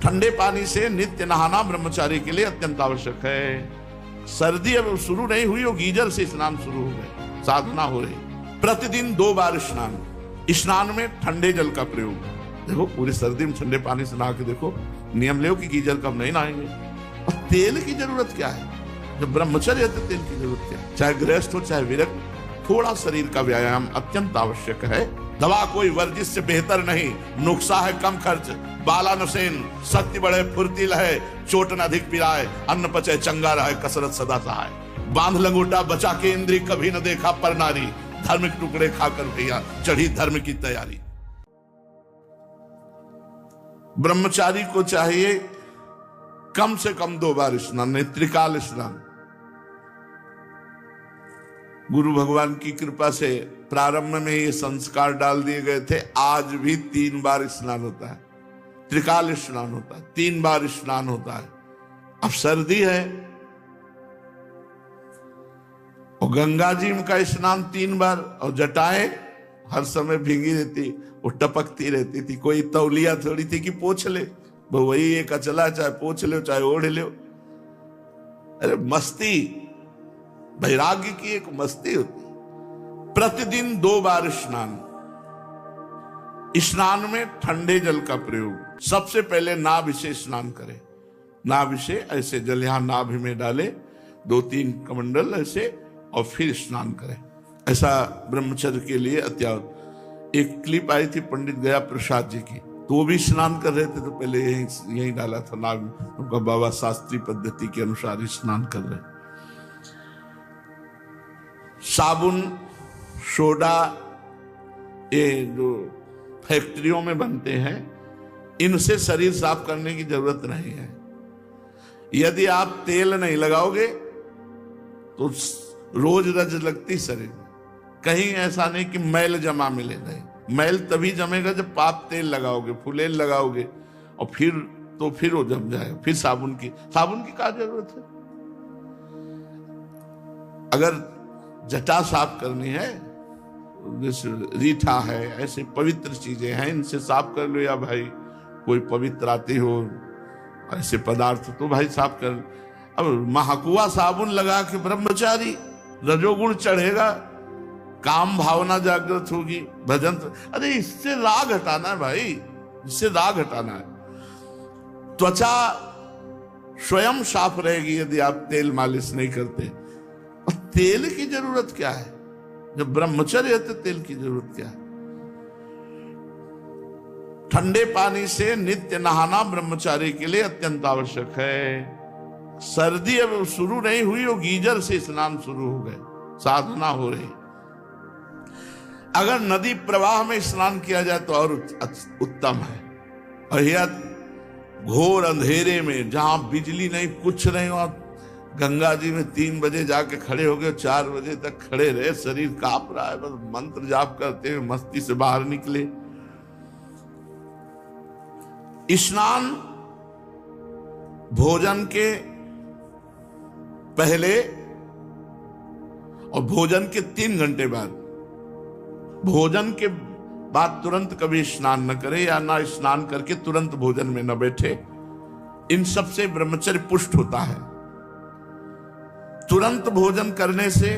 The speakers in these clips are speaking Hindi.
ठंडे पानी से नित्य नहाना ब्रह्मचारी के लिए अत्यंत आवश्यक है। सर्दी अब शुरू नहीं हुई और गीजर से स्नान शुरू हो गए, साधना हो रही। प्रतिदिन 2 बार स्नान, स्नान में ठंडे जल का प्रयोग। देखो पूरी सर्दी में ठंडे पानी से नहा के देखो, नियम ले कि गीजर कब नहीं नहाएंगे। और तेल की जरूरत क्या है? जब ब्रह्मचर्य है तो तेल की जरूरत क्या है? चाहे गृहस्थ हो चाहे विरक्त, थोड़ा शरीर का व्यायाम अत्यंत आवश्यक है। दवा कोई वर्जिश से बेहतर नहीं, नुस्खा है कम खर्च, बाला नसेन, शक्ति बढ़े फुर्तील है, चोट न अधिक पिराए, अन्न पचे चंगा रहे, कसरत सदा सहाय। बांध लंगोटा बचा के इंद्री, कभी न देखा पर नारी, धर्म के टुकड़े खाकर भैया चढ़ी धर्म की तैयारी। ब्रह्मचारी को चाहिए कम से कम 2 बार स्नान, नहीं त्रिकाल स्नान। गुरु भगवान की कृपा से प्रारंभ में ये संस्कार डाल दिए गए थे। आज भी 3 बार स्नान होता है, त्रिकाल स्नान होता है, 3 बार स्नान होता है। अब सर्दी है और गंगा जी का स्नान 3 बार, और जटाएं हर समय भीगी रहती, वो टपकती रहती थी। कोई तौलिया थोड़ी थी कि पोछ ले, वो वही एक अचला, चाहे पोछ लो चाहे ओढ़ लो। अरे मस्ती, वैराग्य की एक मस्ती होती। प्रतिदिन 2 बार स्नान, स्नान में ठंडे जल का प्रयोग। सबसे पहले नाभि से स्नान करें, नाभि से ऐसे जल यहां नाभि में डाले, 2-3 कमंडल ऐसे, और फिर स्नान करें। ऐसा ब्रह्मचर्य के लिए अत्यावश्यक। एक क्लिप आई थी पंडित गया प्रसाद जी की, तो वो भी स्नान कर रहे थे, तो पहले यही डाला था नाभि, उनका बाबा शास्त्रीय पद्धति के अनुसार स्नान कर रहे। साबुन, सोडा, ये जो फैक्ट्रियों में बनते हैं, इनसे शरीर साफ करने की जरूरत नहीं है। यदि आप तेल नहीं लगाओगे तो रोज रज लगती शरीर में। कहीं ऐसा नहीं कि मैल जमा मिले, नहीं। मैल तभी जमेगा जब आप तेल लगाओगे, फुलेल लगाओगे, और फिर वो जम जाएगा। फिर साबुन की क्या जरूरत है? अगर जटा साफ करनी है, जैसे रीठा है, ऐसे पवित्र चीजें हैं, इनसे साफ कर लो। या भाई कोई पवित्र आती हो ऐसे पदार्थ, तो भाई साफ कर। अब महाकुआ साबुन लगा के ब्रह्मचारी, रजोगुण चढ़ेगा, काम भावना जागृत होगी, भजन। अरे इससे राग हटाना है भाई, इससे राग हटाना है। त्वचा स्वयं साफ रहेगी यदि आप तेल मालिश नहीं करते। और तेल की जरूरत क्या है? जब ब्रह्मचर्य है तो तेल की जरूरत क्या है? ठंडे पानी से नित्य नहाना ब्रह्मचारी के लिए अत्यंत आवश्यक है। सर्दी अब शुरू नहीं हुई और गीजर से स्नान शुरू हो गए, साधना हो रही। अगर नदी प्रवाह में स्नान किया जाए तो और उत्तम है। और यह घोर अंधेरे में, जहां बिजली नहीं कुछ नहीं, और गंगा जी में 3 बजे जाके खड़े हो गए, 4 बजे तक खड़े रहे, शरीर कांप रहा है, बस मंत्र जाप करते हुए मस्ती से बाहर निकले। स्नान भोजन के पहले और भोजन के 3 घंटे बाद। भोजन के बाद तुरंत कभी स्नान न करें, या ना स्नान करके तुरंत भोजन में न बैठे। इन सब से ब्रह्मचर्य पुष्ट होता है। तुरंत भोजन करने से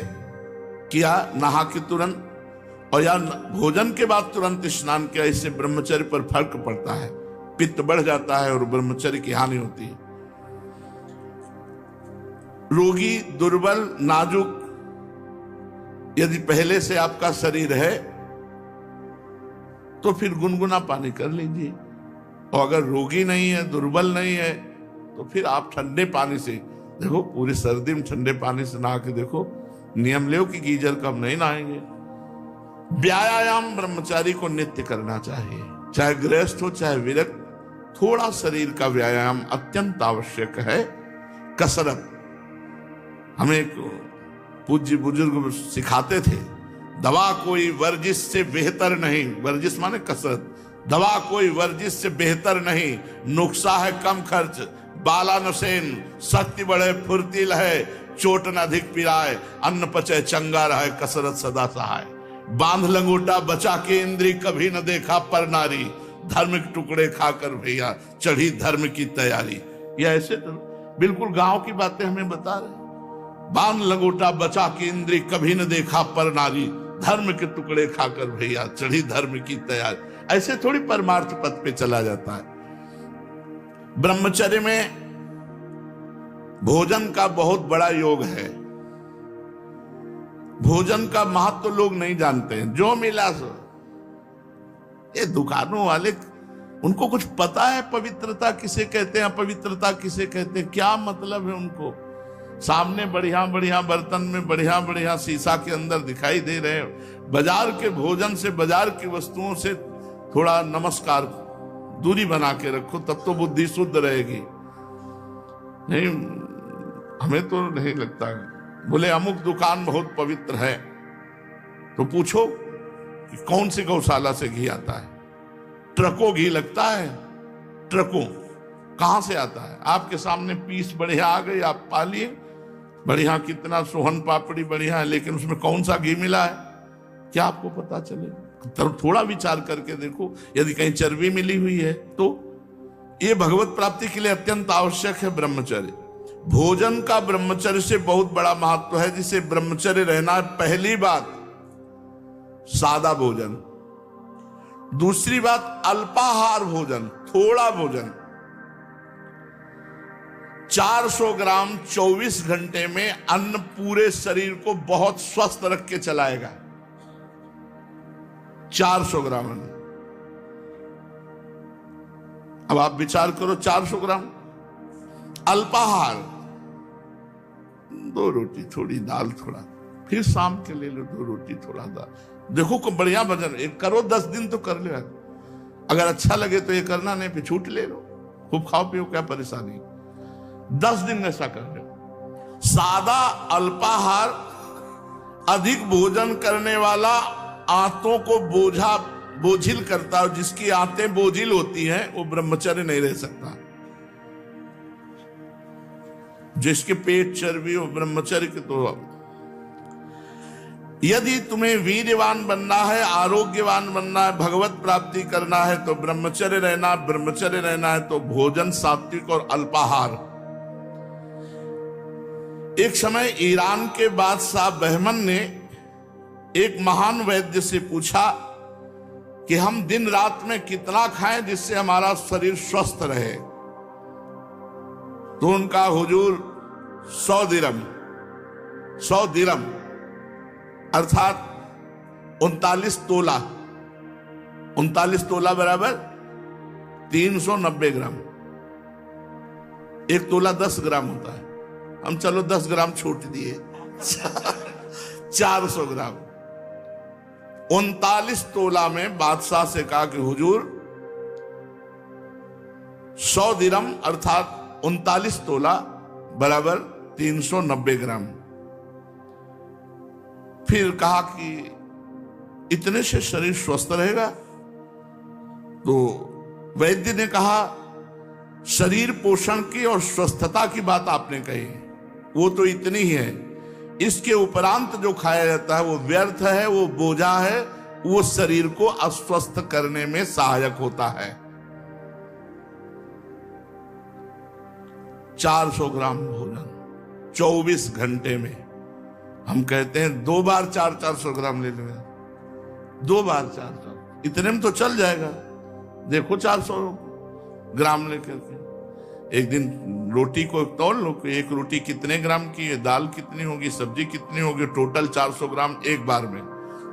किया, नहा के तुरंत, और या भोजन के बाद तुरंत स्नान किया, इससे ब्रह्मचर्य पर फर्क पड़ता है। पित्त बढ़ जाता है और ब्रह्मचर्य की हानि होती है। रोगी, दुर्बल, नाजुक, यदि पहले से आपका शरीर है तो फिर गुनगुना पानी कर लीजिए। और अगर रोगी नहीं है, दुर्बल नहीं है, तो फिर आप ठंडे पानी से, देखो पूरी सर्दी में ठंडे पानी से नहा के देखो, नियम लो कि गीजर कब नहीं नहाएंगे। व्यायाम ब्रह्मचारी को नित्य करना चाहिए, चाहे गृहस्थ हो चाहे विरक्त, थोड़ा शरीर का व्यायाम अत्यंत आवश्यक है। कसरत हमें एक पूज्य बुजुर्ग सिखाते थे, दवा कोई वर्जिश से बेहतर नहीं, वर्जिश माने कसरत, दवा कोई वर्जिश से बेहतर नहीं, नुस्खा है कम खर्च, बाला नसेन, शक्ति बढ़े फुर्तील है, चोट न अधिक पिराए, अन्न पचे चंगा रहे, कसरत सदा सहाय। बांध लंगोटा बचा के इंद्री, कभी न देखा पर नारी, धर्म के टुकड़े खाकर भैया चढ़ी धर्म की तैयारी। ये ऐसे तो बिल्कुल गांव की बातें हमें बता रहे। बांध लंगोटा बचा के इंद्री, कभी न देखा पर नारी, धर्म के टुकड़े खाकर भैया चढ़ी धर्म की तैयारी। ऐसे थोड़ी परमार्थ पथ पे चला जाता है। ब्रह्मचर्य में भोजन का बहुत बड़ा योग है। भोजन का महत्व तो लोग नहीं जानते हैं। जो मिला सो, ये दुकानों वाले, उनको कुछ पता है पवित्रता किसे कहते हैं, अपवित्रता किसे कहते हैं, क्या मतलब है उनको। सामने बढ़िया बढ़िया बर्तन में बढ़िया बढ़िया शीशा के अंदर दिखाई दे रहे हैं। बाजार के भोजन से, बाजार की वस्तुओं से थोड़ा नमस्कार, दूरी बना के रखो, तब तो बुद्धि शुद्ध रहेगी। नहीं, हमें तो नहीं लगता है। बोले अमुक दुकान बहुत पवित्र है, तो पूछो कि कौन सी गौशाला से घी आता है। ट्रकों घी लगता है, ट्रकों कहां से आता है। आपके सामने पीस बढ़िया आ गई, आप पा लिए बढ़िया, कितना सोहन पापड़ी बढ़िया है, लेकिन उसमें कौन सा घी मिला है क्या आपको पता चले। तो थोड़ा विचार करके देखो, यदि कहीं चर्बी मिली हुई है तो। ये भगवत प्राप्ति के लिए अत्यंत आवश्यक है ब्रह्मचर्य। भोजन का ब्रह्मचर्य से बहुत बड़ा महत्व है। जिसे ब्रह्मचर्य रहना है, पहली बात सादा भोजन, दूसरी बात अल्पाहार भोजन, थोड़ा भोजन। 400 ग्राम 24 घंटे में अन्न पूरे शरीर को बहुत स्वस्थ रख के चलाएगा। 400 ग्राम अन्न। अब आप विचार करो, 400 ग्राम अल्पाहार, 2 रोटी थोड़ी दाल थोड़ा, फिर शाम के ले लो 2 रोटी थोड़ा दाल। देखो को बढ़िया भजन एक करो, 10 दिन तो कर लो। अगर अच्छा लगे तो ये करना, नहीं फिर छूट ले लो, खूब खाओ पियो, क्या परेशानी। 10 दिन ऐसा कर लो। सादा अल्पाहार, अधिक भोजन करने वाला आंतों को बोझिल करता है। जिसकी आंतें बोझिल होती हैं वो ब्रह्मचर्य नहीं रह सकता। जिसके पेट चर्बी हो, ब्रह्मचर्य के तो। यदि तुम्हें वीर्यवान बनना है, आरोग्यवान बनना है, भगवत प्राप्ति करना है तो ब्रह्मचर्य रहना। ब्रह्मचर्य रहना है तो भोजन सात्विक और अल्पाहार। एक समय ईरान के बादशाह बहमन ने एक महान वैद्य से पूछा कि हम दिन रात में कितना खाएं जिससे हमारा शरीर स्वस्थ रहे। तो उनका हुजूर 100 दिरम अर्थात 39 तोला, 39 तोला बराबर 390 ग्राम। एक तोला 10 ग्राम होता है, हम चलो 10 ग्राम छूट दिए 400 ग्राम। 39 तोला में बादशाह से कहा कि हुजूर 100 दिरम अर्थात 39 तोला बराबर 390 ग्राम। फिर कहा कि इतने से शरीर स्वस्थ रहेगा। तो वैद्य ने कहा शरीर पोषण की और स्वस्थता की बात आपने कही, वो तो इतनी ही है। इसके उपरांत जो खाया जाता है वो व्यर्थ है, वो बोझा है, वो शरीर को अस्वस्थ करने में सहायक होता है। 400 ग्राम भोजन 24 घंटे में। हम कहते हैं 2 बार 400 ग्राम ले लेंगे, 2 बार 400, इतने में तो चल जाएगा। देखो 400 ग्राम लेकर के एक दिन रोटी को तौल लो कि एक रोटी कितने ग्राम की है, दाल कितनी होगी, सब्जी कितनी होगी, टोटल 400 ग्राम एक बार में।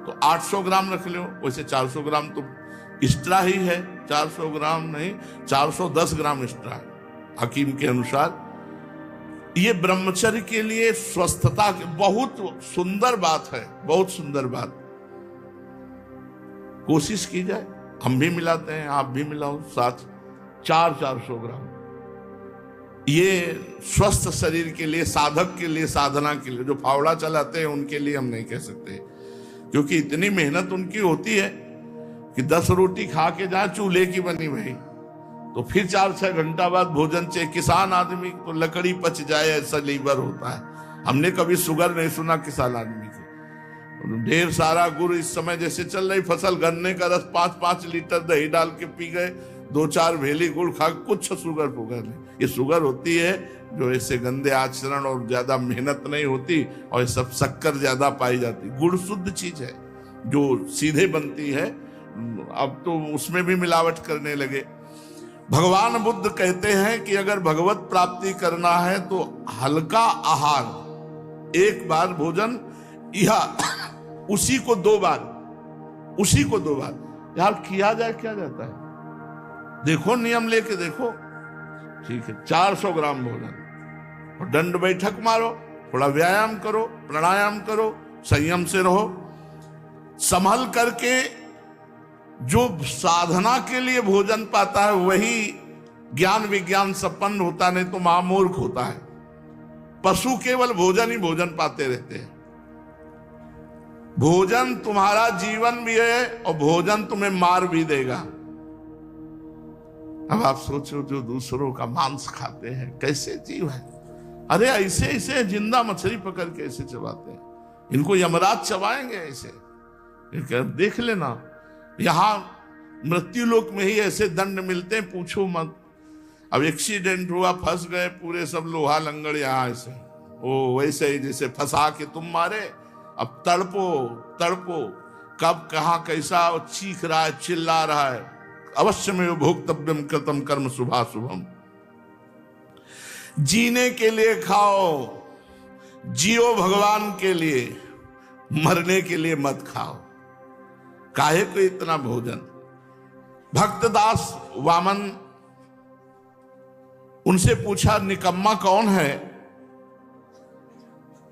तो 800 ग्राम रख लो। वैसे 400 ग्राम तो एक्स्ट्रा ही है, 400 ग्राम नहीं 410 ग्राम एक्स्ट्रा हकीम के अनुसार। ये ब्रह्मचर्य के लिए स्वस्थता की बहुत सुंदर बात है, बहुत सुंदर बात। कोशिश की जाए, हम भी मिलाते हैं, आप भी मिलाओ साथ। 400 ग्राम ये स्वस्थ शरीर के लिए, साधक के लिए, साधना के लिए। जो फावड़ा चलाते हैं उनके लिए हम नहीं कह सकते, क्योंकि इतनी मेहनत उनकी होती है कि 10 रोटी खा के जाए चूल्हे की बनी भाई, तो फिर 4-6 घंटा बाद भोजन चाहिए। किसान आदमी तो लकड़ी पच जाए ऐसा लीवर होता है। हमने कभी शुगर नहीं सुना किसान आदमी को। ढेर सारा गुड़ इस समय जैसे चल रही फसल, गन्ने का रस 5-5 लीटर दही डाल के पी गए, 2-4 भेली गुड़ खा, कुछ शुगर फुगर नहीं। ये शुगर होती है जो ऐसे गंदे आचरण और ज्यादा मेहनत नहीं होती, और ये सब शक्कर ज्यादा पाई जाती। गुड़ शुद्ध चीज है जो सीधे बनती है, अब तो उसमें भी मिलावट करने लगे। भगवान बुद्ध कहते हैं कि अगर भगवत प्राप्ति करना है तो हल्का आहार, एक बार भोजन, या उसी को 2 बार, उसी को 2 बार यार किया जाए, क्या जाता है, देखो नियम लेके देखो, ठीक है। 400 ग्राम भोजन, और दंड बैठक मारो, थोड़ा व्यायाम करो, प्राणायाम करो, संयम से रहो, संभल करके। जो साधना के लिए भोजन पाता है वही ज्ञान विज्ञान संपन्न होता, नहीं तो महामूर्ख होता है। पशु केवल भोजन ही भोजन पाते रहते हैं। भोजन तुम्हारा जीवन भी है और भोजन तुम्हें मार भी देगा। अब आप सोचो जो दूसरों का मांस खाते हैं कैसे जीव है, अरे ऐसे ऐसे जिंदा मछली पकड़ के ऐसे चबाते हैं, इनको यमराज चबाएंगे ऐसे। देख लेना, यहां मृत्यु लोक में ही ऐसे दंड मिलते हैं, पूछो मत। अब एक्सीडेंट हुआ, फंस गए पूरे सब लोहा लंगड़ यहां ऐसे, ओ वैसे ही जैसे फंसा के तुम मारे। अब तड़पो तड़पो, कब कहां कैसा चीख रहा है, चिल्ला रहा है। अवश्य में भोक्तव्यम कृतम कर्म शुभाशुभम। जीने के लिए खाओ, जियो भगवान के लिए, मरने के लिए मत खाओ। काहे को इतना भोजन। भक्तदास वामन, उनसे पूछा निकम्मा कौन है,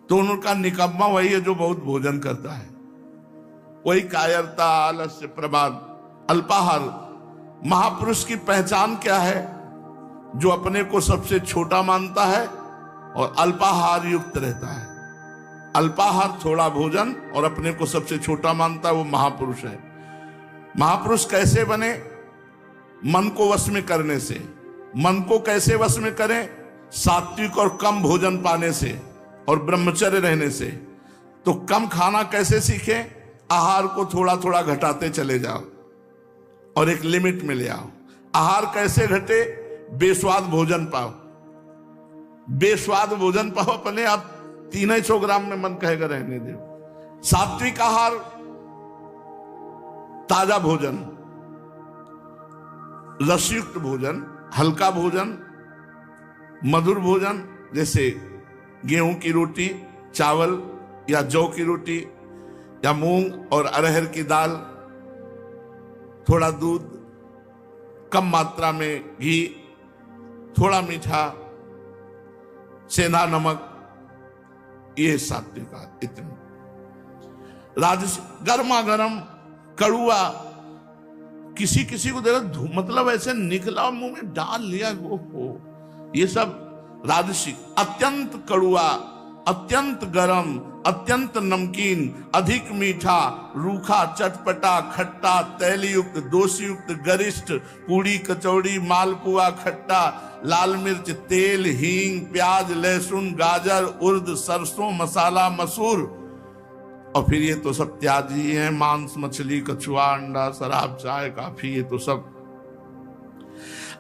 तो उनका निकम्मा वही है जो बहुत भोजन करता है, वही कायरता, आलस्य, प्रमाद, अल्पाहार। महापुरुष की पहचान क्या है? जो अपने को सबसे छोटा मानता है और अल्पाहार युक्त रहता है। अल्पाहार थोड़ा भोजन और अपने को सबसे छोटा मानता है, वो महापुरुष है। महापुरुष कैसे बने? मन को वश में करने से। मन को कैसे वश में करें? सात्विक और कम भोजन पाने से और ब्रह्मचर्य रहने से। तो कम खाना कैसे सीखें? आहार को थोड़ा थोड़ा घटाते चले जाओ और एक लिमिट में ले आओ। आहार कैसे घटे? बेस्वाद भोजन पाओ, बेस्वाद भोजन पाओ, अपने आप 300 ग्राम में मन कहेगा रहने दो। सात्विक आहार, ताजा भोजन, रसयुक्त भोजन, हल्का भोजन, मधुर भोजन, जैसे गेहूं की रोटी, चावल या जौ की रोटी या मूंग और अरहर की दाल, थोड़ा दूध, कम मात्रा में घी, थोड़ा मीठा, सेंधा नमक, ये सात्विक आहार। इतने राजस गर्मा गर्म कड़ुआ, किसी किसी को देखा मतलब ऐसे निकला मुंह में डाल लिया, वो ये सब राजसिक। अत्यंत कड़ुआ, अत्यंत गरम, अत्यंत नमकीन, अधिक मीठा, रूखा, चटपटा, खट्टा, तैलयुक्त, दोषयुक्त, गरिष्ठ, पूड़ी, कचौड़ी, मालपुआ, खट्टा, लाल मिर्च, तेल, हींग, प्याज, लहसुन, गाजर, उर्द, सरसों, मसाला, मसूर। और फिर ये तो सब त्याजी है, मांस, मछली, कछुआ, अंडा, शराब, चाय, काफी, ये तो सब।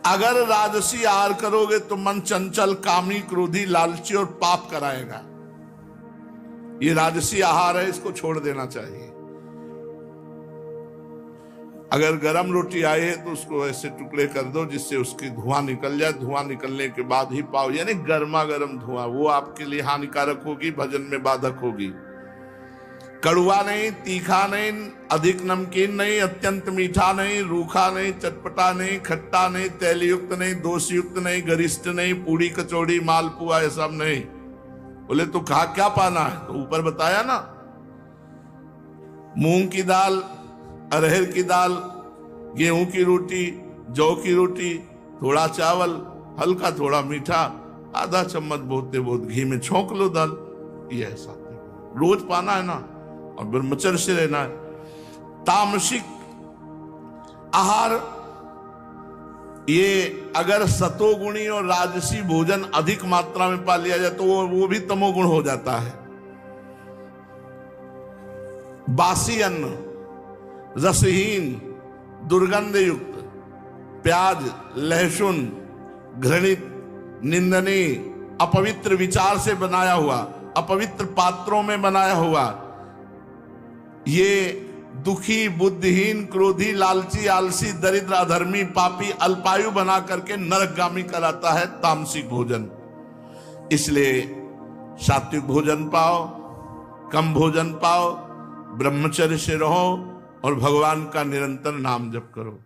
अगर राजसी आहार करोगे तो मन चंचल, कामी, क्रोधी, लालची और पाप कराएगा। ये राजसी आहार है, इसको छोड़ देना चाहिए। अगर गरम रोटी आई है तो उसको ऐसे टुकड़े कर दो जिससे उसकी धुआं निकल जाए। धुआं निकलने के बाद ही पाओ, यानी गर्मा गर्म धुआं, वो आपके लिए हानिकारक होगी, भजन में बाधक होगी। कड़ुआ नहीं, तीखा नहीं, अधिक नमकीन नहीं, अत्यंत मीठा नहीं, रूखा नहीं, चटपटा नहीं, खट्टा नहीं, तैलयुक्त नहीं, दोषयुक्त नहीं, गरिष्ठ नहीं, पूड़ी, कचौड़ी, मालपुआ, ये सब नहीं। बोले तो खा क्या पाना है? तो ऊपर बताया ना, मूंग की दाल, अरहर की दाल, गेहूं की रोटी, जौ की रोटी, थोड़ा चावल, हल्का थोड़ा मीठा, आधा चम्मच बोलते बहुत घी में छोंक लो दाल। ये ऐसा रोज पाना है ना, और ब्रह्मचर्य से रहना है। तामसिक आहार, ये अगर सतोगुणी और राजसी भोजन अधिक मात्रा में पा लिया जाए तो वो भी तमोगुण हो जाता है। बासी अन्न, रसहीन, दुर्गंध युक्त, प्याज, लहसुन, घृणित, निंदनीय, अपवित्र विचार से बनाया हुआ, अपवित्र पात्रों में बनाया हुआ, ये दुखी, बुद्धिहीन, क्रोधी, लालची, आलसी, दरिद्र, अधर्मी, पापी, अल्पायु बना करके नरकगामी कराता है तामसिक भोजन। इसलिए सात्विक भोजन पाओ, कम भोजन पाओ, ब्रह्मचर्य से रहो और भगवान का निरंतर नाम जप करो।